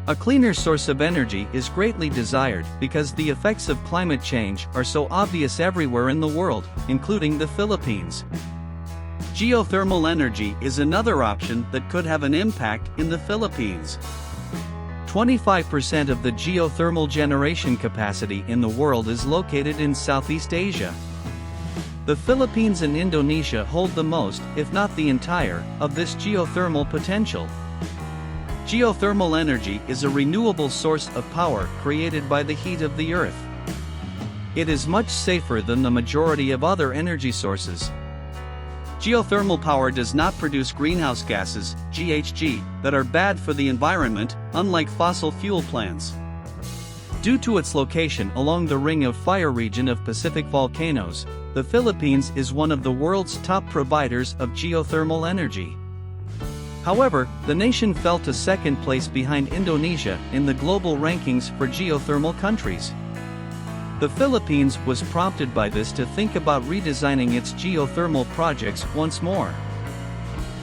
A cleaner source of energy is greatly desired because the effects of climate change are so obvious everywhere in the world, including the Philippines. Geothermal energy is another option that could have an impact in the Philippines. 25% of the geothermal generation capacity in the world is located in Southeast Asia. The Philippines and Indonesia hold the most, if not the entire, of this geothermal potential. Geothermal energy is a renewable source of power created by the heat of the earth. It is much safer than the majority of other energy sources. Geothermal power does not produce greenhouse gases, GHG, that are bad for the environment, unlike fossil fuel plants. Due to its location along the Ring of Fire region of Pacific volcanoes, the Philippines is one of the world's top providers of geothermal energy. However, the nation fell to second place behind Indonesia in the global rankings for geothermal countries. The Philippines was prompted by this to think about redesigning its geothermal projects once more.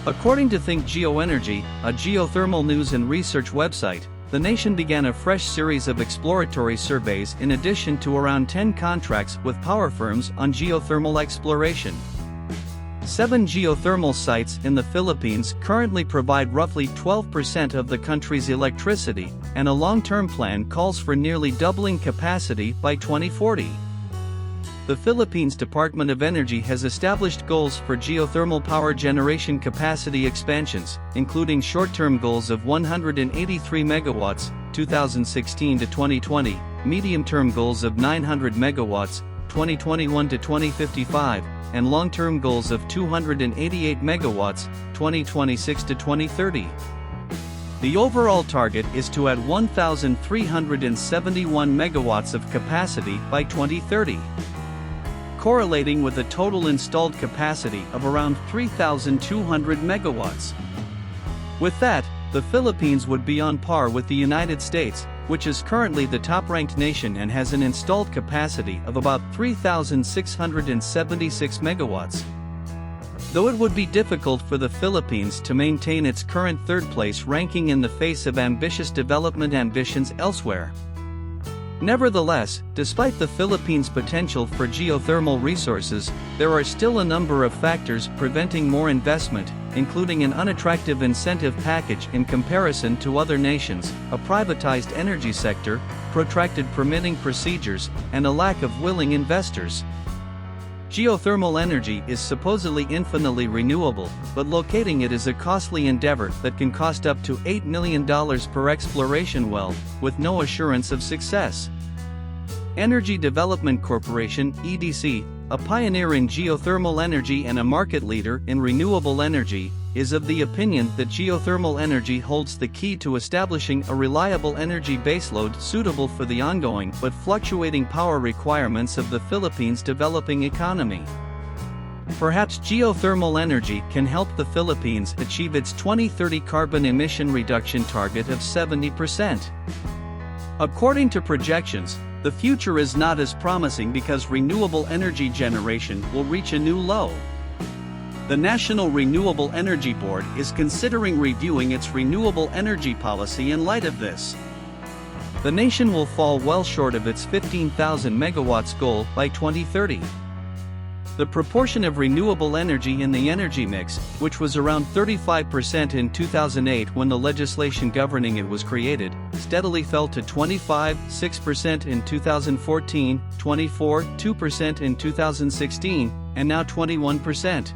According to Think Geoenergy, a geothermal news and research website, the nation began a fresh series of exploratory surveys in addition to around 10 contracts with power firms on geothermal exploration. 7 geothermal sites in the Philippines currently provide roughly 12% of the country's electricity, and a long-term plan calls for nearly doubling capacity by 2040. The Philippines Department of Energy has established goals for geothermal power generation capacity expansions, including short-term goals of 183 megawatts, 2016 to 2020, medium-term goals of 900 megawatts, 2021 to 2055, and long-term goals of 288 megawatts, 2026 to 2030. The overall target is to add 1,371 megawatts of capacity by 2030, correlating with a total installed capacity of around 3,200 megawatts. With that, the Philippines would be on par with the United States, which is currently the top-ranked nation and has an installed capacity of about 3,676 megawatts. Though it would be difficult for the Philippines to maintain its current third-place ranking in the face of ambitious development ambitions elsewhere. Nevertheless, despite the Philippines' potential for geothermal resources, there are still a number of factors preventing more investment, including an unattractive incentive package in comparison to other nations, a privatized energy sector, protracted permitting procedures, and a lack of willing investors. Geothermal energy is supposedly infinitely renewable, but locating it is a costly endeavor that can cost up to $8 million per exploration well, with no assurance of success. Energy Development Corporation (EDC), a pioneer in geothermal energy and a market leader in renewable energy, is of the opinion that geothermal energy holds the key to establishing a reliable energy baseload suitable for the ongoing but fluctuating power requirements of the Philippines' developing economy. Perhaps geothermal energy can help the Philippines achieve its 2030 carbon emission reduction target of 70%. According to projections, the future is not as promising because renewable energy generation will reach a new low. The National Renewable Energy Board is considering reviewing its renewable energy policy in light of this. The nation will fall well short of its 15,000 megawatts goal by 2030. The proportion of renewable energy in the energy mix, which was around 35% in 2008 when the legislation governing it was created, steadily fell to 25.6% in 2014, 24.2% in 2016, and now 21%.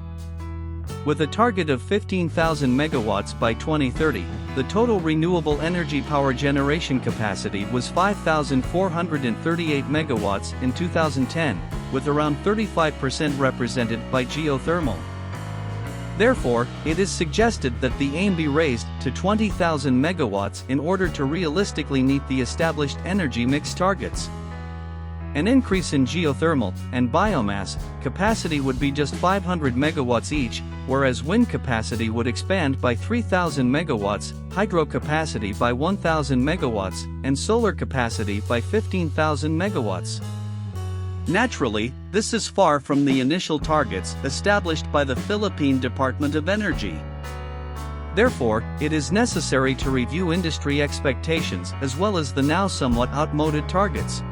With a target of 15,000 megawatts by 2030, the total renewable energy power generation capacity was 5,438 megawatts in 2010, with around 35% represented by geothermal. Therefore, it is suggested that the aim be raised to 20,000 megawatts in order to realistically meet the established energy mix targets. An increase in geothermal and biomass capacity would be just 500 megawatts each, whereas wind capacity would expand by 3,000 megawatts, hydro capacity by 1,000 megawatts, and solar capacity by 15,000 megawatts. Naturally, this is far from the initial targets established by the Philippine Department of Energy. Therefore, it is necessary to review industry expectations as well as the now somewhat outmoded targets.